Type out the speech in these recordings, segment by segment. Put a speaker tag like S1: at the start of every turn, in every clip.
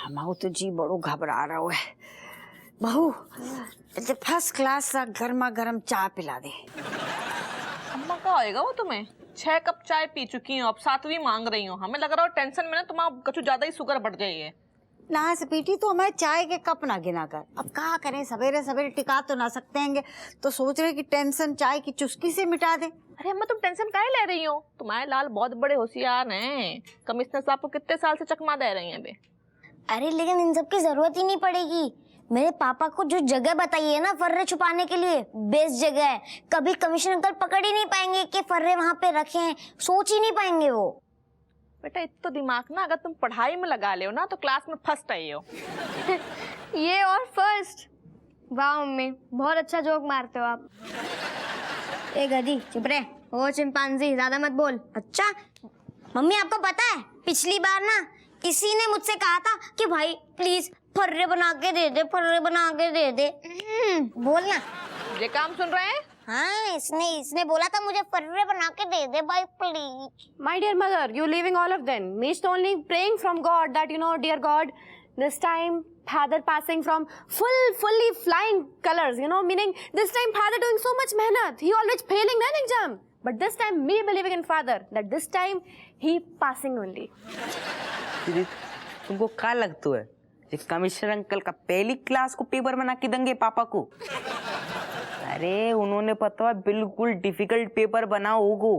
S1: हमारो तो जी बड़ो घबरा रहा है। बहू फर्स्ट क्लास सा गर्मा गर्म चाय पिला दे।
S2: अम्मा क्या होएगा वो तुम्हें? 6 कप चाय पी चुकी हो, अब 7वीं मांग रही हो। हमें लग रहा है टेंशन में ना तुम्हारा कुछ ज्यादा ही शुगर बढ़ गई है।
S1: ना बेटी तो हमारे चाय के कप ना गिना कर। अब क्या करें, सवेरे सवेरे टिका तो ना सकते हैं, तो सोच रहे कि टेंशन चाय की चुस्की से मिटा दे।
S2: अरे अम्मा तुम टेंशन काहे ले रही हो? तुम्हारे लाल बहुत बड़े होशियार हैं। कमिश्नर साहब को कितने साल से चकमा दे रही हैं बे।
S3: अरे लेकिन इन सब की जरूरत ही नहीं पड़ेगी। मेरे पापा को जो जगह बताई है ना फर्रे छुपाने के लिए, बेस्ट जगह है। कभी कमिश्नर अंकल पकड़ ही नहीं पाएंगे कि फर्रे वहां पे रखे हैं, सोच ही नहीं पाएंगे वो।
S2: बेटा इतना दिमाग ना अगर तुम पढ़ाई में लगा ले हो ना तो क्लास में फर्स्ट आई हो।
S3: ये और फर्स्ट। वाह मम्मी, बहुत अच्छा जोक मारते हो आप। ए गधी चुप रहे। ओ चिंपांजी ज्यादा मत बोल। अच्छा मम्मी आपको पता है पिछली बार ना किसी ने मुझसे कहा था कि भाई प्लीज फर्रे बना के दे दे, फर्रे बना के दे दे। बोलना।
S2: ये काम सुन रहे हैं?
S3: हाँ इसने बोला था मुझे फर्रे बना के दे दे भाई please.
S4: My dear mother, you're leaving all of them. Me's only praying from God that, dear God, this time father passing from fully flying colors, meaning this time father doing so much mehnat. He always failing in exam. But this time me believing in father that this time he passing only.
S5: तुमको क्या लगता है कि commissioner uncle का पहली class को paper बना के देंगे पापा को? अरे उन्होंने पता है बिल्कुल डिफिकल्ट पेपर बना होगो।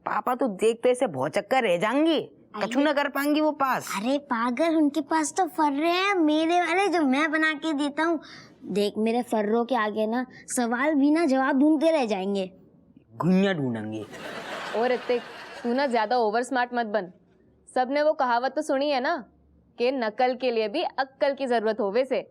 S5: पापा तो देखते से भौचक्कर रह जाएंगे, कछु ना कर पाएंगे वो पास।
S3: अरे पागल, उनके पास तो फर्रे हैं मेरे वाले जो मैं बना के देता हूँ। देख मेरे फर्रों के आगे ना सवाल भी ना जवाब ढूंढते रह जाएंगे।
S5: गुनिया ढूंढेंगे।
S4: और ऋतिक तू ना ज्यादा ओवर स्मार्ट मत बन। सबने वो कहावत तो सुनी है ना कि नकल के लिए भी अक्कल की जरूरत होवे से।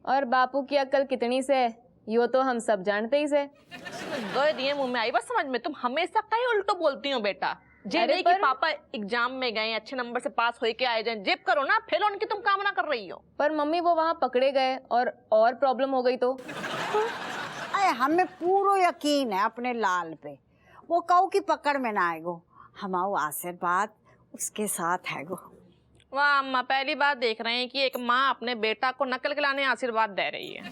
S4: और बापू की अक्ल कितनी से यो तो हम सब जानते ही से।
S2: दो दिए मुंह में आई बस समझ में। तुम हमेशा कहीं उल्टो बोलती हो बेटा। जे नहीं कि पापा एग्जाम में गए अच्छे नंबर से पास होके आए जाए, जेब करो ना, फेल होने की तुम कामना कर रही हो।
S4: पर मम्मी वो वहाँ पकड़े गए और प्रॉब्लम हो गई तो?
S1: अरे हमें पूरा यकीन है अपने लाल पे, वो कऊ की पकड़ में ना आएगो। हमारो आशीर्वाद उसके साथ है गो।
S2: वाह अम्मा, पहली बार देख रहे हैं कि एक माँ अपने बेटा को नकल के लाने आशीर्वाद दे रही है।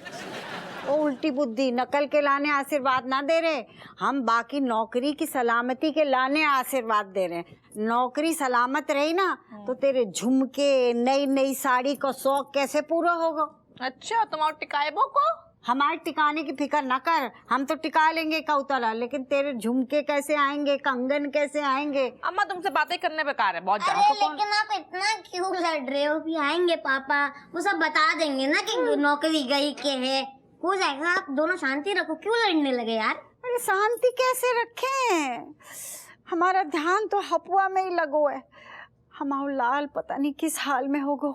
S1: वो उल्टी बुद्धि, नकल के लाने आशीर्वाद ना दे रहे, हम बाकी नौकरी की सलामती के लाने आशीर्वाद दे रहे हैं। नौकरी सलामत रही ना तो तेरे झुमके नई नई साड़ी का शौक कैसे पूरा होगा।
S2: अच्छा तुम्हारे टिकाएबो को?
S1: हमारे टिकाने की फिक्र ना कर, हम तो टिका लेंगे कौतला, लेकिन तेरे झुमके कैसे आएंगे, कंगन कैसे आएंगे।
S2: अम्मा तुमसे बातें करने बेकार है बहुत ज्यादा।
S3: अरे लेकिन आप इतना क्यों लड़ रहे हो? भी आएंगे पापा, वो सब बता देंगे ना कि नौकरी गई के है, हो जाएगा। आप दोनों शांति रखो, क्यों लड़ने लगे यार?
S1: अरे शांति कैसे रखें, हमारा ध्यान तो हपुआ में ही लगो है। हमारा लाल पता नहीं किस हाल में होगो,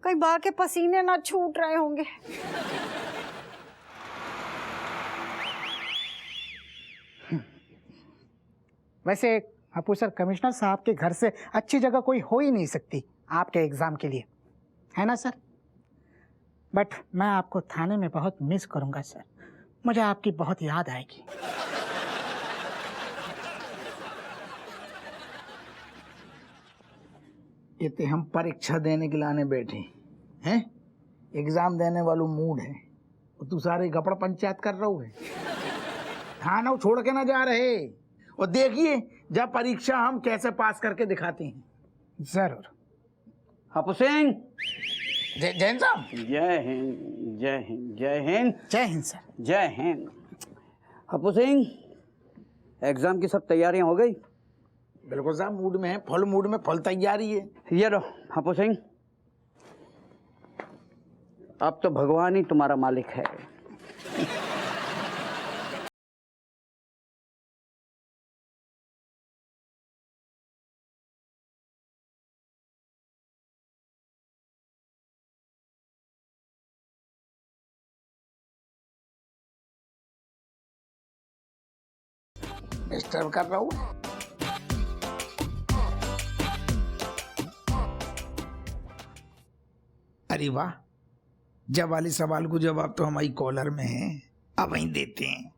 S1: कहीं बा के पसीने ना छूट रहे होंगे।
S6: वैसे हपू सर, कमिश्नर साहब के घर से अच्छी जगह कोई हो ही नहीं सकती आपके एग्जाम के लिए, है ना सर? बट मैं आपको थाने में बहुत मिस करूंगा सर, मुझे आपकी बहुत याद आएगी।
S7: ये तो हम परीक्षा देने के लाने बैठे हैं, एग्जाम देने वालों मूड है, तू सारे गपड़ पंचायत कर रहा है। थाना छोड़ के ना जा रहे, और देखिए जब परीक्षा हम कैसे पास करके दिखाते हैं।
S6: जरूर।
S8: हपू सिंह,
S7: जैन साहब,
S8: जय हिंद जय हिंद जय हिंद।
S6: जय हिंद सर।
S8: जय हिंद। हपू सिंह, एग्जाम की सब तैयारियां हो गई?
S7: बिल्कुल साहब, मूड में है, फुल मूड में, फुल तैयारी है।
S8: ये लो हपू सिंह, अब तो भगवान ही तुम्हारा मालिक है।
S7: डिस्टर्ब कर रहा हूँ। अरे वाह, जब वाले सवाल को जवाब तो हमारी कॉलर में है, अब वहीं देते हैं।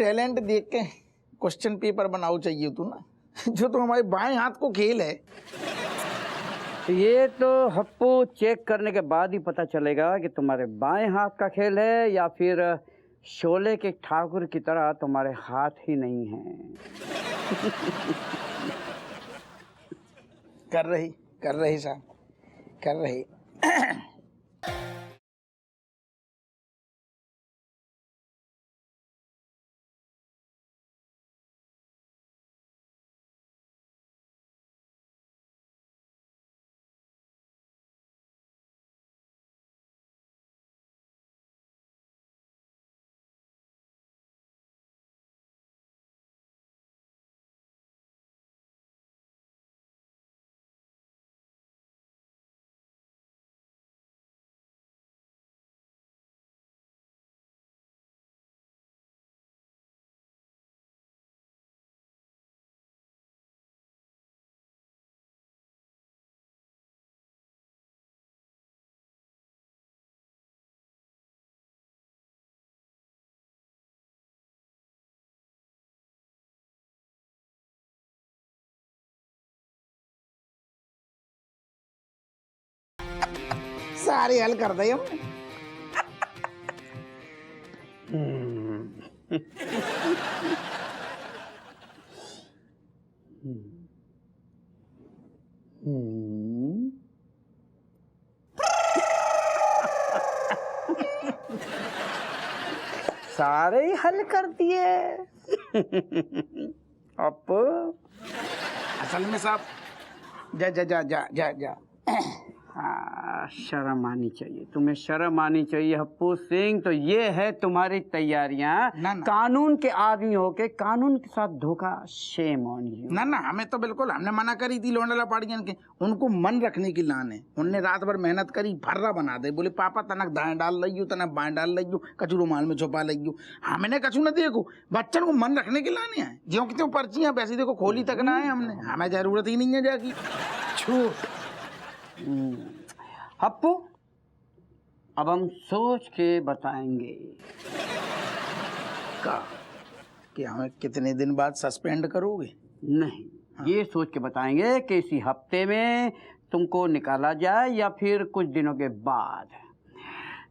S7: टैलेंट देख के क्वेश्चन पेपर बनाओ चाहिए तू ना, जो तो हमारे बाएं हाथ को खेल है।
S8: ये तो हप्पू चेक करने के बाद ही पता चलेगा कि तुम्हारे बाएं हाथ का खेल है या फिर शोले के ठाकुर की तरह तुम्हारे हाथ ही नहीं हैं।
S7: कर रही साहब, कर रही। सारे हल कर दे हमने।
S8: सारे ही हल कर दिए। अब
S7: असल में साहब जा जा जा जा जा जा।
S8: हाँ, शर्म आनी चाहिए, तुम्हें शर्म आनी चाहिए हप्पू सिंह। तो ये है तुम्हारी तैयारियां,
S7: ना, ना।
S8: कानून के आदमी होके कानून के साथ धोखा। Shame on you.
S7: ना ना, हमें तो बिल्कुल, हमने मना करी थी लोंडला पाड़ियन के, उनको मन रखने की लान है। उनने रात भर मेहनत करी, भर्रा बना दे। बोले पापा तनक दाएं डाल लियो, तनक बाएं डाल लियो, कचू रुमाल में छुपा लियो। हमने कचू न देखो, बच्चन को मन रखने की लाने हैं। ज्यों की त्यों पर्चियां वैसी देखो खोली तक ना है हमने, हमें जरूरत ही नहीं है जाकी। छूट
S8: हप्पू, अब हम सोच के बताएंगे।
S7: का कि हमें कितने दिन बाद सस्पेंड करोगे?
S8: नहीं, ये सोच के बताएंगे कि इसी हफ्ते में तुमको निकाला जाए या फिर कुछ दिनों के बाद।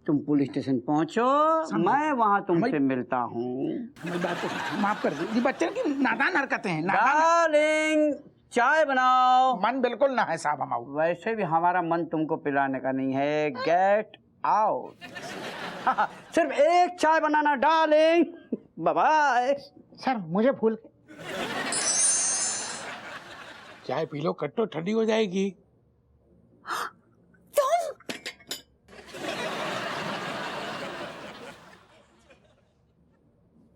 S8: तुम पुलिस स्टेशन पहुंचो, मैं वहां तुमसे मिलता हूँ।
S7: हमारी बात तो माफ कर दीजिए, बच्चन की नादान हरकतें हैं। नादान
S8: डार्लिंग, चाय बनाओ।
S7: मन बिल्कुल ना है साहब हम।
S8: वैसे भी हमारा मन तुमको पिलाने का नहीं है। Get out. सिर्फ एक चाय बनाना डार्लिंग। Bye bye.
S6: सर मुझे भूल
S9: चाय पी लो, कट्टो ठंडी हो जाएगी।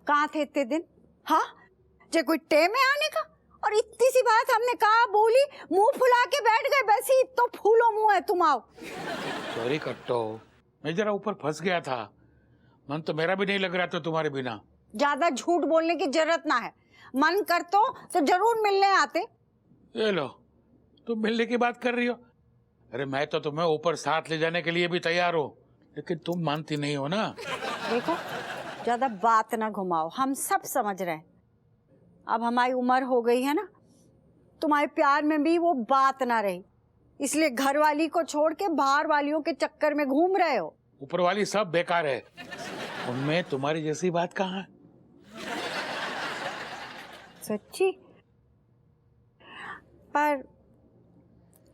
S1: कहाँ थे इतने दिन? हाँ, जे कोई टे में आने का, और इतनी सी बात हमने कहा बोली, मुंह फुला के बैठ गए। बस ही तो फूलो मुंह है तुम। आओ।
S9: सॉरी कट्टो, मैं जरा ऊपर फंस गया था। मन तो मेरा भी नहीं लग रहा था तुम्हारे बिना।
S1: ज्यादा झूठ बोलने की जरूरत ना है। मन कर तो जरूर मिलने आते।
S9: ये लो, तुम मिलने की बात कर रही हो। अरे मैं तो तुम्हें ऊपर साथ ले जाने के लिए भी तैयार हूँ, लेकिन तुम मानती नहीं हो ना।
S1: देखो, ज्यादा बात ना घुमाओ, हम सब समझ रहे हैं। अब हमारी उम्र हो गई है ना, तुम्हारे प्यार में भी वो बात ना रही, इसलिए घर वाली को छोड़ के बाहर वालियों के चक्कर में घूम रहे हो।
S9: ऊपर वाली सब बेकार है, उनमें तुम्हारी जैसी बात कहाँ है।
S1: सच्ची? पर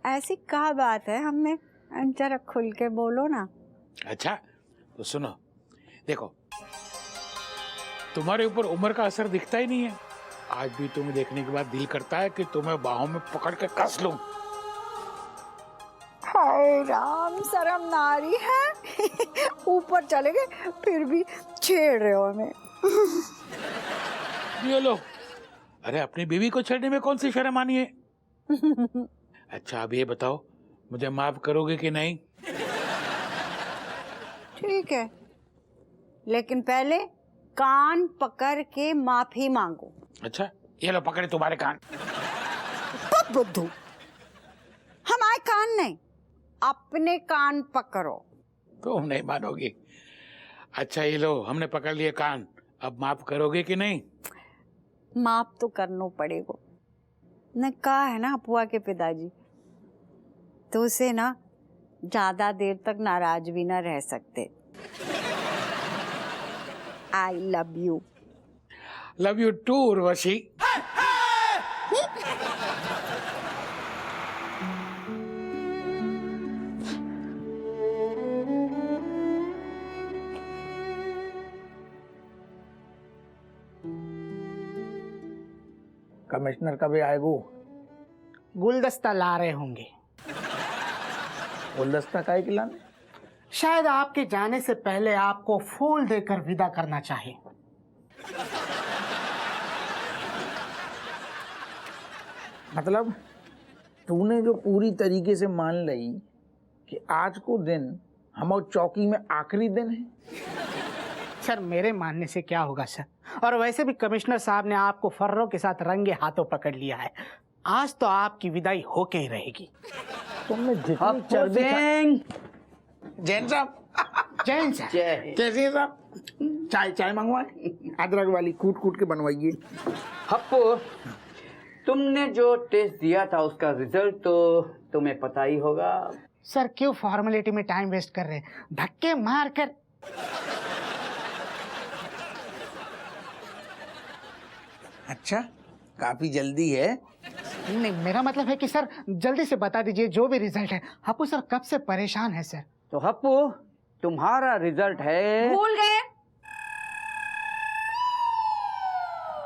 S1: ऐसी क्या बात है हमें? जरा खुल के बोलो ना।
S9: अच्छा तो सुनो, देखो तुम्हारे ऊपर उम्र का असर दिखता ही नहीं है। आज भी तुम्हें देखने के बाद दिल करता है कि तुम्हें बाहों में पकड़ के कस लूं।
S1: हाय राम, शर्म ना आ रही है? ऊपर चले गए फिर भी छेड़ रहे हो हमें।
S9: ये लो, अरे अपनी बीवी को छेड़ने में कौन सी शर्म आनी है। अच्छा अब ये बताओ, मुझे माफ करोगे कि नहीं?
S1: ठीक है, लेकिन पहले कान पकड़ के माफी मांगो।
S9: अच्छा ये लो, पकड़े तुम्हारे कान।
S1: बुद्धू, हमारे कान नहीं, अपने कान पकड़ो।
S9: तुम नहीं मानोगी। अच्छा ये लो, हमने पकड़ लिए कान, अब माफ करोगे कि नहीं?
S1: माफ तो करना पड़ेगा। ने कहा है ना अपुआ के पिताजी, तो उसे ना ज्यादा देर तक नाराज भी ना रह सकते। I love you.
S9: Love you too Urvashi.
S7: Commissioner कभी आएगो?
S6: गुलदस्ता ला रहे होंगे।
S7: गुलदस्ता काहे के लाने?
S6: शायद आपके जाने से पहले आपको फूल देकर विदा करना चाहे।
S7: मतलब तूने जो पूरी तरीके से मान ली कि आज को दिन हमारे चौकी में आखिरी दिन है।
S6: सर मेरे मानने से क्या होगा सर, और वैसे भी कमिश्नर साहब ने आपको फर्रों के साथ रंगे हाथों पकड़ लिया है। आज तो आपकी विदाई होके ही रहेगी।
S7: तुमने जितनी चर्बी जैन साहब,
S6: जैन सर।
S7: कैसे हैं साहब? चाय चाय मंगवाए, अदरक वाली कूट कूट के बनवाइए।
S8: हप्पू, तुमने जो टेस्ट दिया था उसका रिजल्ट तो तुम्हें पता ही होगा।
S6: सर क्यों फॉर्मेलिटी में टाइम वेस्ट कर रहे हैं, धक्के मार कर।
S7: अच्छा, काफी जल्दी है।
S6: नहीं मेरा मतलब है कि सर जल्दी से बता दीजिए जो भी रिजल्ट है। हप्पू सर कब से परेशान है सर।
S8: तो हप्पू, तुम्हारा रिजल्ट है।
S4: भूल गए,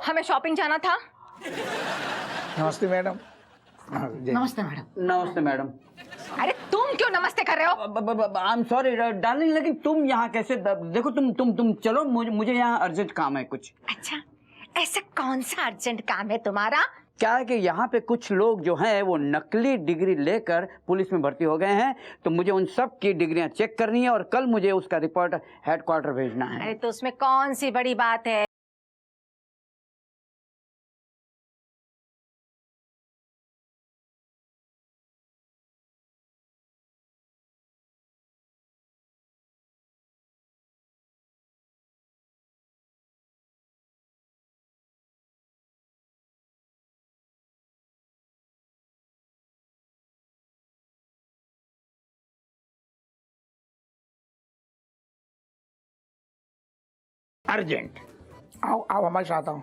S4: हमें शॉपिंग जाना था।
S7: नमस्ते मैडम।
S6: नमस्ते मैडम।
S8: नमस्ते मैडम।
S4: अरे तुम क्यों नमस्ते कर रहे हो?
S8: आई एम सॉरी डार्लिंग, लेकिन तुम यहाँ कैसे? देखो तुम चलो, मुझे यहाँ अर्जेंट काम है कुछ।
S4: अच्छा, ऐसा कौन सा अर्जेंट काम है तुम्हारा?
S8: क्या है कि यहाँ पे कुछ लोग जो हैं वो नकली डिग्री लेकर पुलिस में भर्ती हो गए हैं, तो मुझे उन सब की डिग्रियां चेक करनी है और कल मुझे उसका रिपोर्ट हेडक्वार्टर भेजना है।
S4: अरे तो उसमें कौन सी बड़ी बात है?
S7: अर्जेंट। आओ आओ हमारे साथ आओ।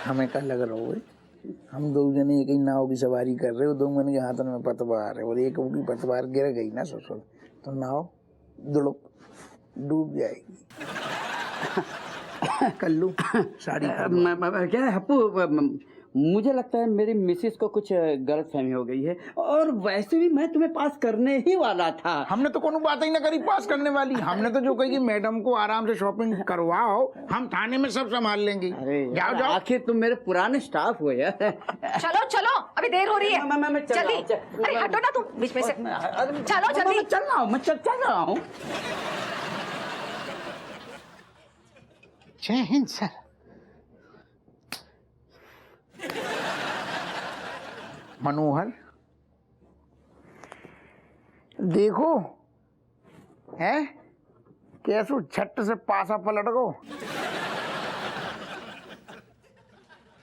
S7: हमें क्या लग रहा है? हम दो जने एक ही नाव की सवारी कर रहे हो, दो मन के हाथों में पतवार है और एक की पतवार गिर गई ना ससुर, तो नाव दुड़ुक डूब जाएगी। कल्लू साड़ी
S8: क्या है हप्पू, मुझे लगता है मेरी मिसेस को कुछ गलतफहमी हो गई है, और वैसे भी मैं तुम्हें पास करने ही वाला था।
S7: हमने तो कोनो बात ही ना करी पास करने वाली। हमने तो जो कही कि मैडम को आराम से शॉपिंग करवाओ, हम थाने में सब संभाल लेंगे।
S8: अरे
S7: जाओ जाओ।
S8: आखिर तुम मेरे पुराने स्टाफ हो यार।
S4: चलो चलो, अभी देर हो रही है।
S8: मैं चल रहा हूँ,
S4: जल्दी। अरे हटो ना तुम बीच में से। चलो जल्दी।
S8: मैं चल रहा हूँ, मैं चल रहा हूँ।
S6: जय हिंद सर।
S7: मनोहर देखो है कैसो झट से पासा पलट गो।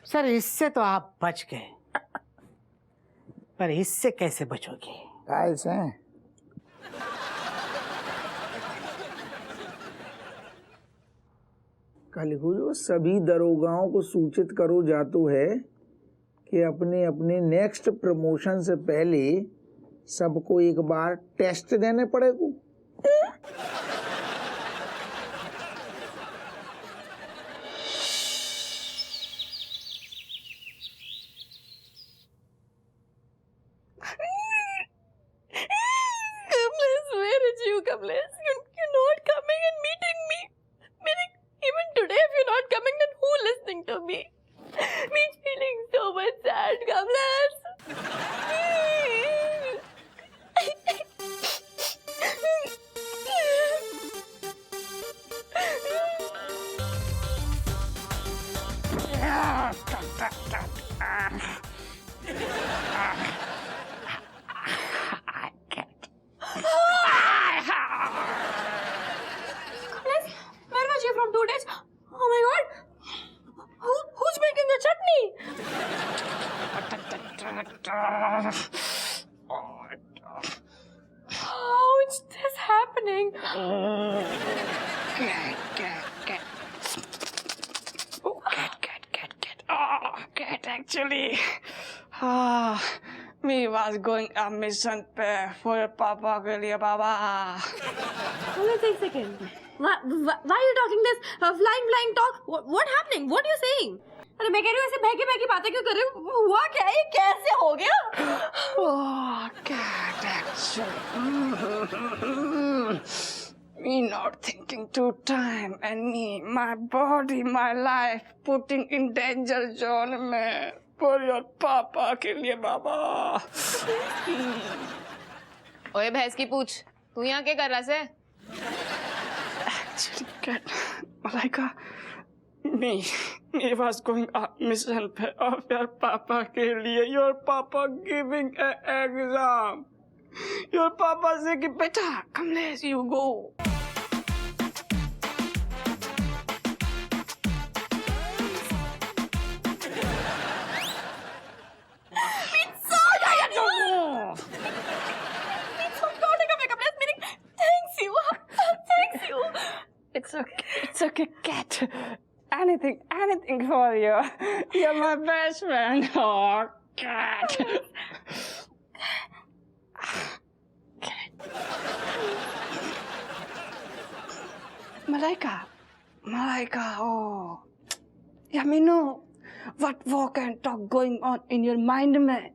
S6: सर इससे तो आप बच गए, पर इससे कैसे बचोगे?
S7: कैसे? कल को जो सभी दरोगाओं को सूचित करो जातो है कि अपने अपने नेक्स्ट प्रमोशन से पहले सबको एक बार टेस्ट देने पड़ेगा।
S2: Kamlesh, where is you, Kamlesh? You're not coming and meeting me. Meaning, even today, if you're not coming, then who listening to me? Me feeling so much sad, Kamlesh. watch this happening.
S10: Cat actually. Me was going a mission पे for पापा के लिए बाबा.
S4: Hold on a second. Why are you talking this flying talk? What happening? What are you saying? अरे मैं कह रही हूँ ऐसे बहकी बहकी बातें क्यों कर रही हूँ? हुआ क्या? ये कैसे हो गया?
S10: Oh, cat actually. Me not thinking too time and me, my body, my life putting in danger zone में for your पापा के लिए बाबा.
S2: ओए भैंस की पूछ, तू यहाँ क्या कर रहा है?
S10: Actually, cat, Malaika, me was going a mission पे of your पापा के लिए. Your papa giving an exam. Your papa say कि बेटा, Kamlesh, you go. It's okay, cat. Anything for you. You're my best friend. Oh, cat. Malaika, oh. Yeah, me know what walk and talk going on in your mind, man.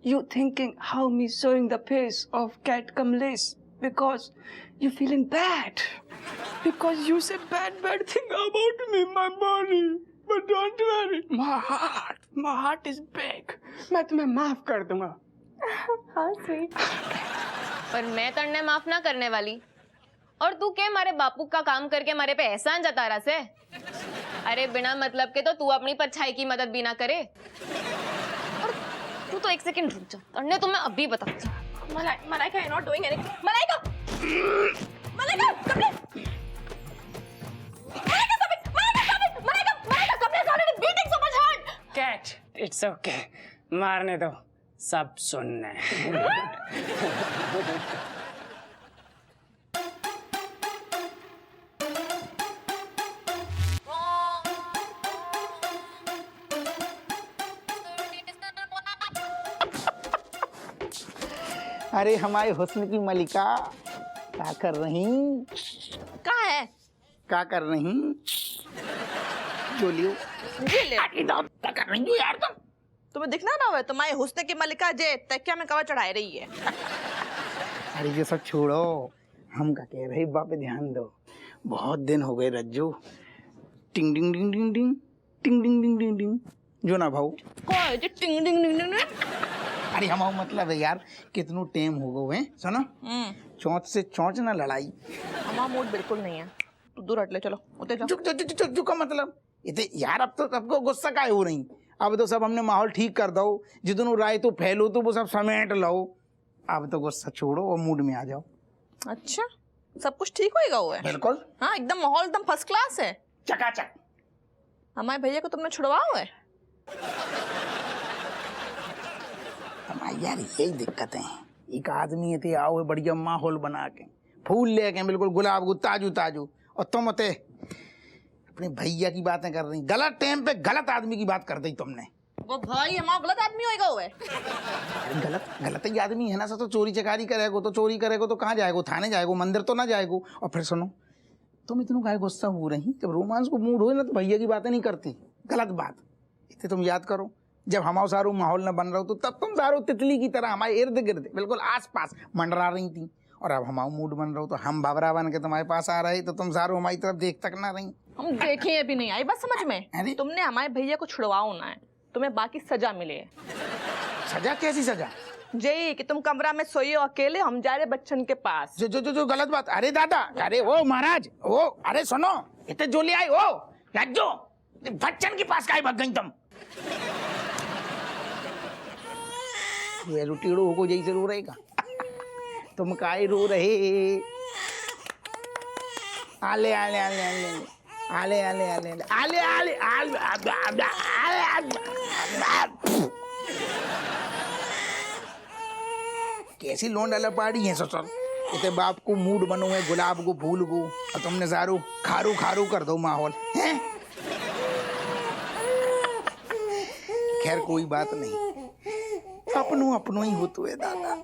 S10: You thinking how me showing the face of cat Kamlesh because you feeling bad. Because you say bad thing about me, my body. But don't worry, my heart is big. मैं तुम्हें माफ कर दूंगा.
S2: हाँ sweet. पर मैं तन्ने माफ ना करने वाली. और तू क्या मारे बापू का काम करके मारे पे एहसान जता रहा से? अरे बिना मतलब के तो तू अपनी परछाई की मदद भी ना करे. और तू तो एक सेकंड रुक जा. तन्ने तुम्हें अभी बताऊंगा.
S4: Malaika, you're not doing anything. Malaika, come here. Malaika, Kamlesh is already beating so much hard.
S10: Cat, it's okay. मारने दो. सब सुनने.
S7: अरे हमारे हुस्न की मलिका क्या कर रही?
S2: कहाँ है?
S7: क्या कर रही? जोलियो क्या कर रही हो यार तुम?
S11: तुम्हें दिखना ना हुआ तुम्हारे हुस्न की मलिका जे तकिया में कवर चढ़ाई रही है.
S7: अरे ये सब छोड़ो, हम क्या कह रहे बाप पे ध्यान दो. बहुत दिन हो गए रज्जू. टिंग डिंग डिंग डिंग डिंग टिंग डिंग डिंग डिंग डिंग जो ना भाऊ.
S11: कौन है जो टिंग डिंग डिंग डिंग?
S7: अरे हम मतलब है यार कितनू टेम हो गए सुनो. चौंच से चौंच ना लड़ाई.
S11: हमारा मूड बिल्कुल नहीं है. तू दूर हट ले. चलो उधर जाओ.
S7: जो का मतलब इतने यार अब तो सबको गुस्सा काहे हो रही. अब तो सब हमने माहौल ठीक कर दो. जितनू राय तो फैलो तो वो सब समेट लो. अब तो गुस्सा छोड़ो और मूड में आ जाओ.
S11: अच्छा सब कुछ ठीक होएगा हुआ है.
S7: बिल्कुल.
S11: हाँ एकदम माहौल एकदम फर्स्ट क्लास है.
S7: चकाचक.
S11: हमारे भैया को तुमने छुड़वा हुआ है.
S7: हमारी यार यही दिक्कत है. एक आदमी थे आओ है बढ़िया माहौल बना के फूल ले के बिल्कुल गुलाब को ताजू ताजू. और तुम होते अपने भैया की बातें कर रही. गलत टाइम पे गलत आदमी की बात कर दी तुमने.
S11: वो भाई हमारा गलत आदमी होएगा हुआ है.
S7: गलत ही आदमी है ना. तो चोरी चकारी करेगो तो कहाँ जाएगो? थाने जाएगो, मंदिर तो ना जाएगो. और फिर सुनो तुम इतनों काहे गुस्सा हो रही? जब रोमांस को मूड हो ना तो भैया की बातें नहीं करती. गलत बात. इतने तुम याद करो जब हमारा सारू माहौल न बन रहा हो तो तब तुम सारू तितली की तरह हमारे इर्द गिर्द बिल्कुल आसपास मंडरा रही थी. और अब हमारा मूड बन रहा हो तो हम बाबरा बन के तुम्हारे पास आ रहे तो तुम सारू हमारी तरफ देख तक ना रही.
S11: हम देखें अभी नहीं आई बस समझ में. तुमने हमारे भैया को छुड़वाओ ना है. तुम्हें बाकी सजा मिले.
S7: सजा? कैसी सजा?
S11: जय कि तुम कमरा में सोइए अकेले. हम जा रहे बच्चन के पास.
S7: जो गलत बात. अरे दादा, अरे वो महाराज वो. अरे सुनो इतने जो ले आए वो राजो बच्चन के पास काहे भाग गई तुम? ये रुटीड़ो को जैसे रो रहेगा. तुम काहे रो रहे? आले आले आले आले आले आले आले आले आले आले कैसी लोन डाला पाड़ी है ससुर. इतने बाप को मूड बनो है गुलाब को फूल को और तुमने सारू खारू खारू कर दो माहौल हैं। खैर कोई बात नहीं, अपनों अपनों ही होते है दादा।